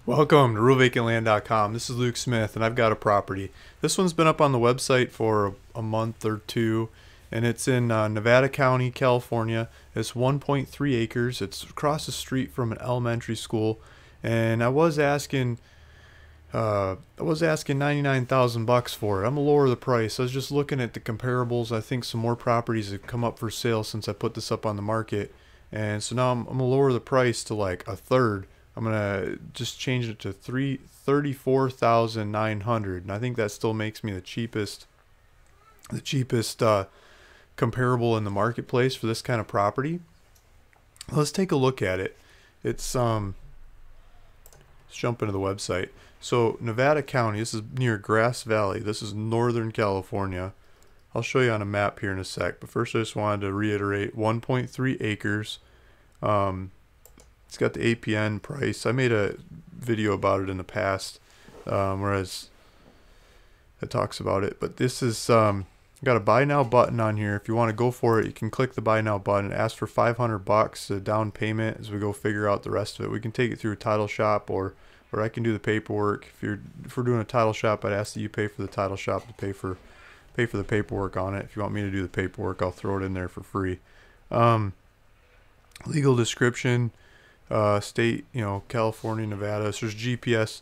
Welcome to RealVacantLand.com. This is Luke Smith, and I've got a property. This one's been up on the website for a month or two, and it's in Nevada County, California. It's 1.3 acres. It's across the street from an elementary school, and I was asking 99,000 bucks for it. I'm gonna lower the price. I was just looking at the comparables. I think some more properties have come up for sale since I put this up on the market, and so now I'm gonna lower the price to like a third. I'm gonna just change it to 34,900, and I think that still makes me the cheapest comparable in the marketplace for this kind of property. Let's take a look at it. It's let's jump into the website. So Nevada County, this is near Grass Valley. This is Northern California. I'll show you on a map here in a sec, but first I just wanted to reiterate 1.3 acres. It's got the APN price. I made a video about it in the past, whereas it talks about it. But this is got a buy now button on here. If you want to go for it, you can click the buy now button. It asks for 500 bucks a down payment as we go figure out the rest of it. We can take it through a title shop, or I can do the paperwork. If we're doing a title shop, I'd ask that you pay for the title shop to pay for the paperwork on it. If you want me to do the paperwork, I'll throw it in there for free. Legal description. State, California, Nevada. So there's GPS.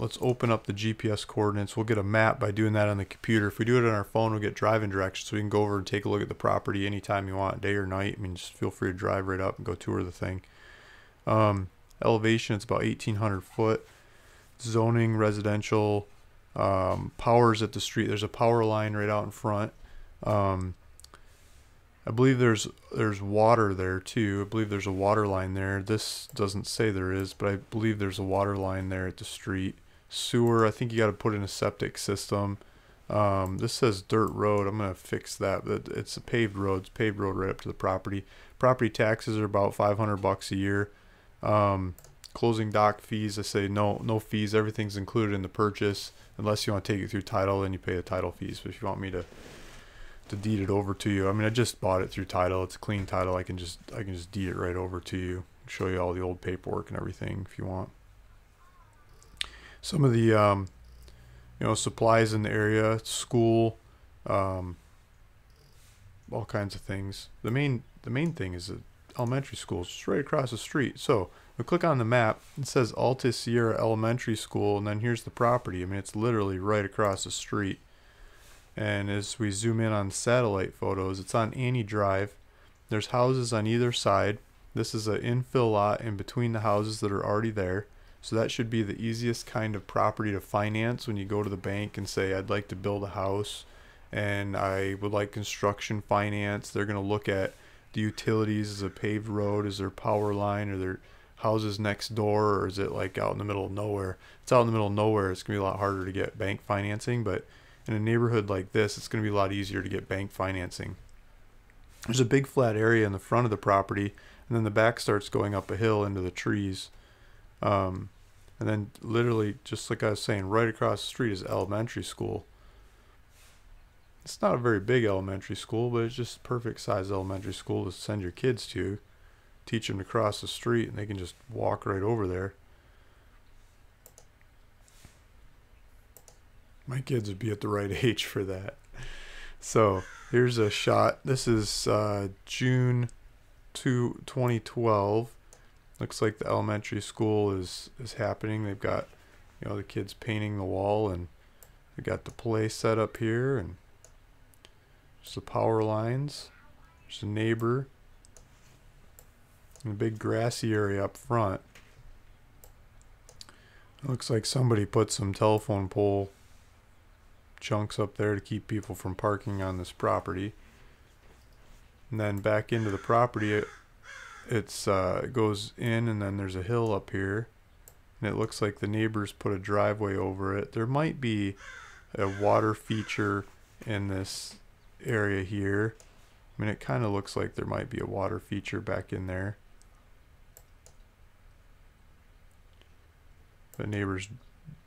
Let's open up the GPS coordinates. We'll get a map by doing that on the computer. If we do it on our phone, we'll get driving directions, so we can go over and take a look at the property anytime you want, day or night. I mean, just feel free to drive right up and go tour the thing. Elevation, it's about 1,800 foot. Zoning, residential. Powers at the street. There's a power line right out in front. I believe there's water there too. I believe there's a water line there. This doesn't say there is, but I believe there's a water line there at the street. Sewer, I think you got to put in a septic system. This says dirt road. I'm going to fix that. It's a paved road. It's a paved road right up to the property. Property taxes are about 500 bucks a year. Closing dock fees, I say no fees. Everything's included in the purchase. Unless you want to take it through title, then you pay the title fees. But if you want me to deed it over to you, I mean, I just bought it through title. It's a clean title. I can just deed it right over to you. Show you all the old paperwork and everything if you want. Some of the supplies in the area, school, all kinds of things. The main thing is the elementary school. It's just right across the street. So we click on the map. It says Alta Sierra Elementary School, and then here's the property. I mean, it's literally right across the street. And as we zoom in on satellite photos, it's on Annie Drive. There's houses on either side. This is an infill lot in between the houses that are already there. So that should be the easiest kind of property to finance when you go to the bank and say, I'd like to build a house and I would like construction finance. They're going to look at the utilities. Is it a paved road? Is there a power line? Are there houses next door? Or is it like out in the middle of nowhere? If it's out in the middle of nowhere, it's going to be a lot harder to get bank financing, but in a neighborhood like this, it's going to be a lot easier to get bank financing. There's a big flat area in the front of the property, and then the back starts going up a hill into the trees. And then literally, just like I was saying, right across the street is elementary school. It's not a very big elementary school, but it's just perfect size elementary school to send your kids to. Teach them to cross the street, and they can just walk right over there. My kids would be at the right age for that. So here's a shot. This is June 2012. Looks like the elementary school is happening. They've got the kids painting the wall, and they got the play set up here, and there's the power lines. There's a neighbor, and a big grassy area up front. It looks like somebody put some telephone pole chunks up there to keep people from parking on this property. And then back into the property, it goes in, and then there's a hill up here, and it looks like the neighbors put a driveway over it. There might be a water feature in this area here. I mean, it kind of looks like there might be a water feature back in there. The neighbors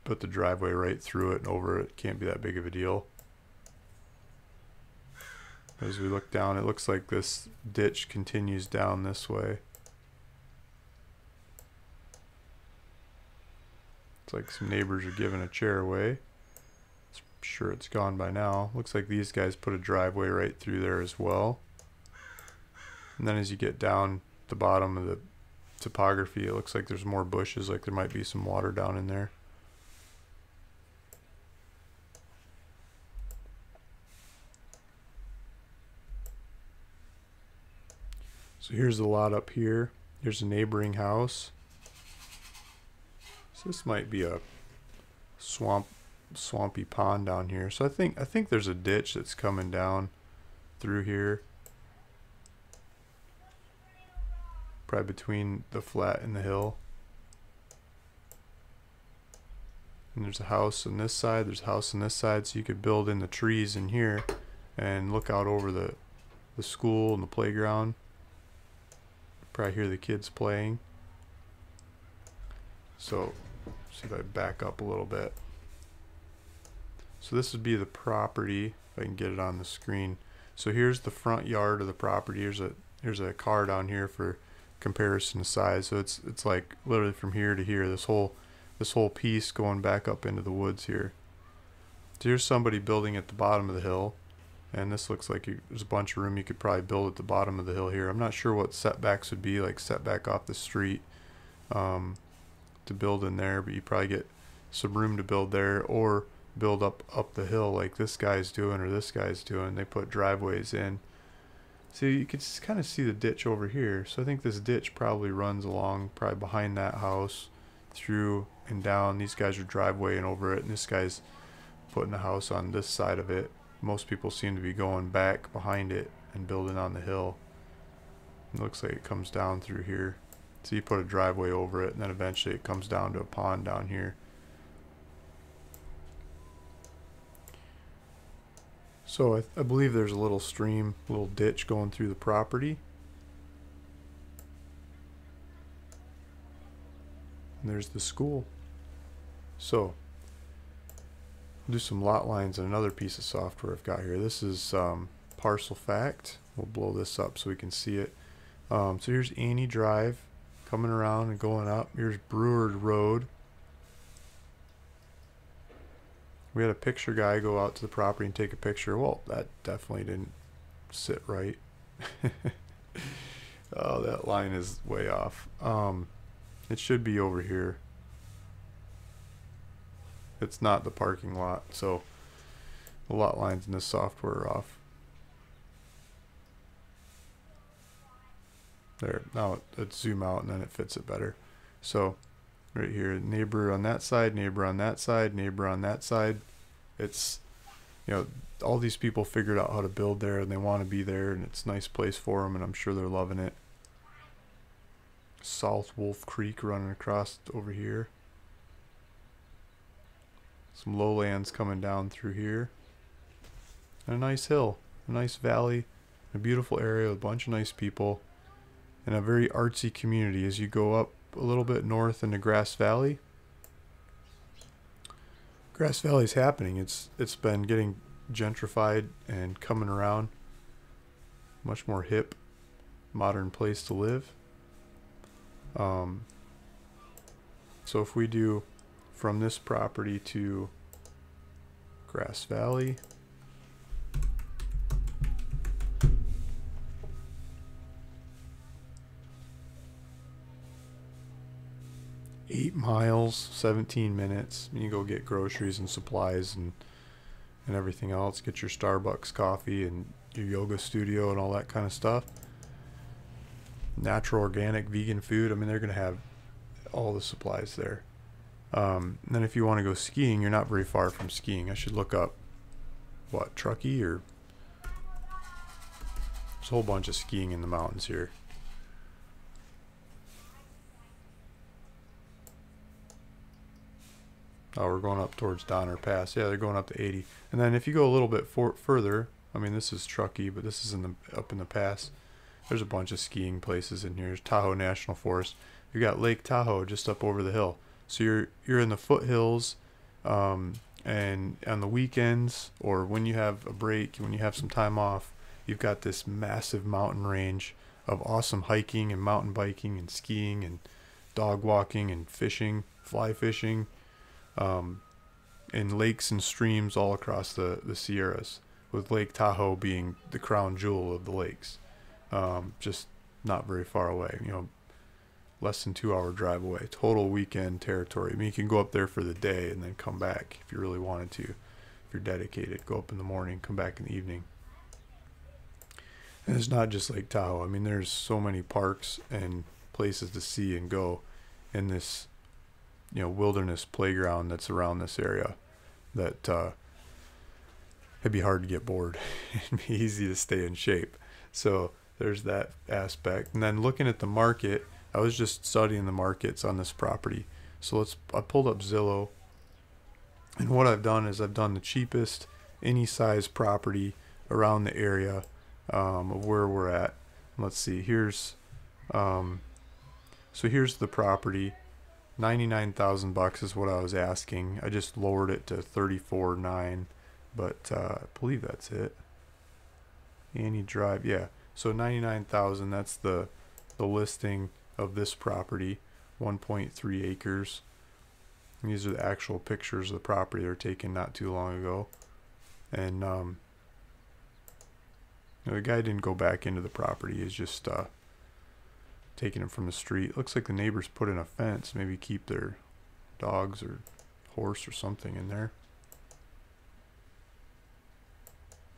put the driveway right through it and over it. Can't be that big of a deal. As we look down, it looks like this ditch continues down this way. Looks like some neighbors are giving a chair away. I'm sure it's gone by now. Looks like these guys put a driveway right through there as well. And then as you get down the bottom of the topography, it looks like there's more bushes, like there might be some water down in there. So here's the lot up here. Here's a neighboring house. So this might be a swampy pond down here. So I think there's a ditch that's coming down through here. Probably between the flat and the hill. And there's a house on this side, there's a house on this side, so you could build in the trees in here and look out over the school and the playground. Probably hear the kids playing. So, see if I back up a little bit. So this would be the property, if I can get it on the screen. So here's the front yard of the property. Here's a car down here for comparison of size. So it's like literally from here to here, this whole piece going back up into the woods here. So here's somebody building at the bottom of the hill. And this looks like there's a bunch of room you could probably build at the bottom of the hill here. I'm not sure what setbacks would be, like setback off the street to build in there, but you probably get some room to build there or build up the hill like this guy's doing or this guy's doing. They put driveways in. So you can kind of see the ditch over here. So I think this ditch probably runs along, probably behind that house, through and down. These guys are drivewaying over it, and this guy's putting a house on this side of it. Most people seem to be going back behind it and building on the hill. It looks like it comes down through here. So you put a driveway over it, and then eventually it comes down to a pond down here. So I believe there's a little stream, a little ditch going through the property. And there's the school. So do some lot lines and another piece of software I've got here. This is Parcel Fact. We'll blow this up so we can see it. So here's Annie Drive coming around and going up. Here's Brewer Road. We had a picture guy go out to the property and take a picture. Well, that definitely didn't sit right. Oh, that line is way off. It should be over here. It's not the parking lot, so the lot lines in this software are off. There, now let's zoom out and then it fits it better. So right here, neighbor on that side, neighbor on that side, neighbor on that side. It's, you know, all these people figured out how to build there and they want to be there, and it's a nice place for them, and I'm sure they're loving it. South Wolf Creek running across over here. Some lowlands coming down through here. And a nice hill, a nice valley, a beautiful area with a bunch of nice people, and a very artsy community as you go up a little bit north into Grass Valley. Grass Valley's happening. It's been getting gentrified and coming around. Much more hip, modern place to live. So if we do from this property to Grass Valley, eight miles, 17 minutes. You go get groceries and supplies and everything else. Get your Starbucks coffee and your yoga studio and all that kind of stuff. Natural, organic, vegan food. I mean, they're going to have all the supplies there. And then if you want to go skiing, you're not very far from skiing. I should look up, what, Truckee, or there's a whole bunch of skiing in the mountains here. Oh, we're going up towards Donner Pass. Yeah, they're going up to 80. And then if you go a little bit further, I mean, this is Truckee, but this is up in the pass. There's a bunch of skiing places in here. There's Tahoe National Forest. You got Lake Tahoe just up over the hill. So you're in the foothills, and on the weekends or when you have a break, when you have some time off, you've got this massive mountain range of awesome hiking and mountain biking and skiing and dog walking and fishing, fly fishing. and lakes and streams all across the Sierras, with Lake Tahoe being the crown jewel of the lakes. Just not very far away, less than 2 hour drive away. Total weekend territory. I mean, you can go up there for the day and then come back if you really wanted to. If you're dedicated, go up in the morning, come back in the evening. And it's not just Lake Tahoe. I mean, there's so many parks and places to see and go in this, wilderness playground that's around this area that it'd be hard to get bored. It'd be easy to stay in shape. So there's that aspect. And then looking at the market, I was just studying the markets on this property. So I pulled up Zillow, and what I've done is I've done the cheapest any size property around the area of where we're at. Let's see, here's here's the property. $99,000 is what I was asking. I just lowered it to $34,900, but I believe that's it. Annie Drive, yeah. So $99,000. That's the listing of this property, 1.3 acres. And these are the actual pictures of the property they were taken not too long ago. And the guy didn't go back into the property. He's just taking it from the street. Looks like the neighbors put in a fence, maybe keep their dogs or horse or something in there.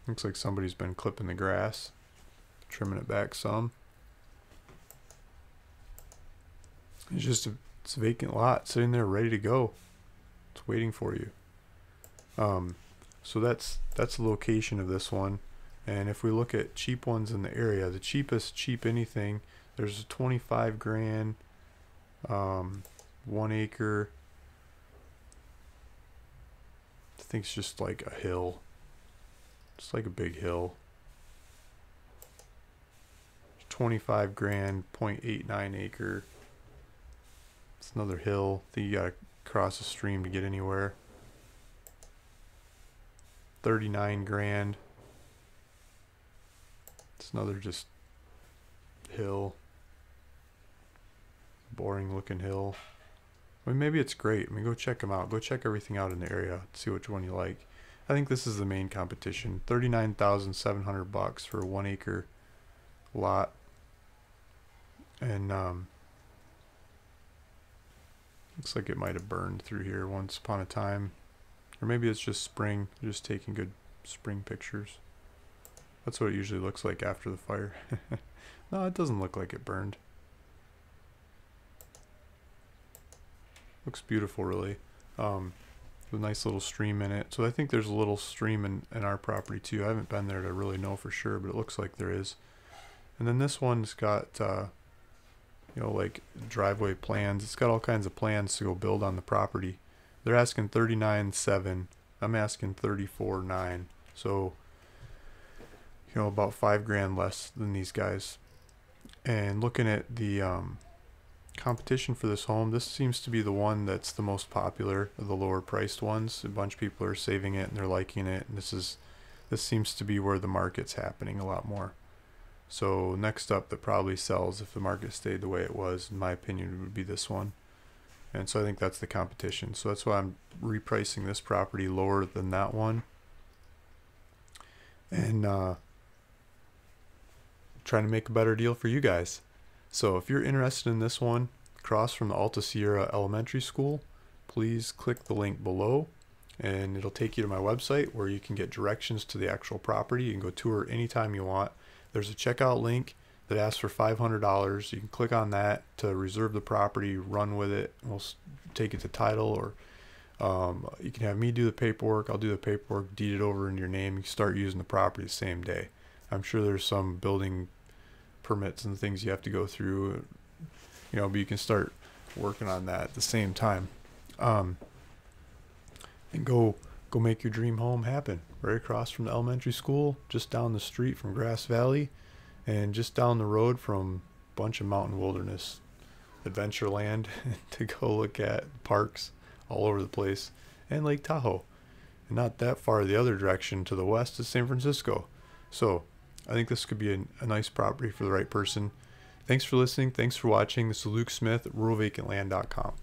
Looks like somebody's been clipping the grass, trimming it back some. It's a vacant lot sitting there ready to go. It's waiting for you. So that's the location of this one. And if we look at cheap ones in the area, the cheapest cheap anything, there's a 25 grand, 1 acre. I think it's just like a hill. It's like a big hill. 25 grand, 0.89 acre. It's another hill. I think you gotta cross a stream to get anywhere. 39 grand. It's another just hill. Boring looking hill. I mean, maybe it's great. I mean, go check them out. Go check everything out in the area. See which one you like. I think this is the main competition. $39,700 for a 1 acre lot. And looks like it might have burned through here once upon a time. Or maybe it's just spring. They're just taking good spring pictures. That's what it usually looks like after the fire. No, it doesn't look like it burned. Looks beautiful, really. With a nice little stream in it. So I think there's a little stream in our property too. I haven't been there to really know for sure, but it looks like there is. And then this one's got like driveway plans. It's got all kinds of plans to go build on the property. They're asking $39,700. I'm asking $34,900. So about 5 grand less than these guys. And looking at the competition for this home, this seems to be the one that's the most popular of the lower priced ones. A bunch of people are saving it and they're liking it, and this seems to be where the market's happening a lot more. So next up that probably sells, if the market stayed the way it was, in my opinion, would be this one. And so I think that's the competition. So that's why I'm repricing this property lower than that one. And trying to make a better deal for you guys. So if you're interested in this one, across from the Alta Sierra Elementary School, please click the link below and it'll take you to my website where you can get directions to the actual property. You can go tour anytime you want. There's a checkout link that asks for $500. You can click on that to reserve the property, run with it. We'll take it to title, or you can have me do the paperwork. I'll do the paperwork, deed it over in your name. You can start using the property the same day. I'm sure there's some building permits and things you have to go through, but you can start working on that at the same time, and go make your dream home happen. Right across from the elementary school, just down the street from Grass Valley, and just down the road from a bunch of mountain wilderness adventure land to go look at parks all over the place, and Lake Tahoe. And not that far the other direction to the west is San Francisco. So I think this could be a nice property for the right person. Thanks for listening. Thanks for watching. This is Luke Smith at ruralvacantland.com.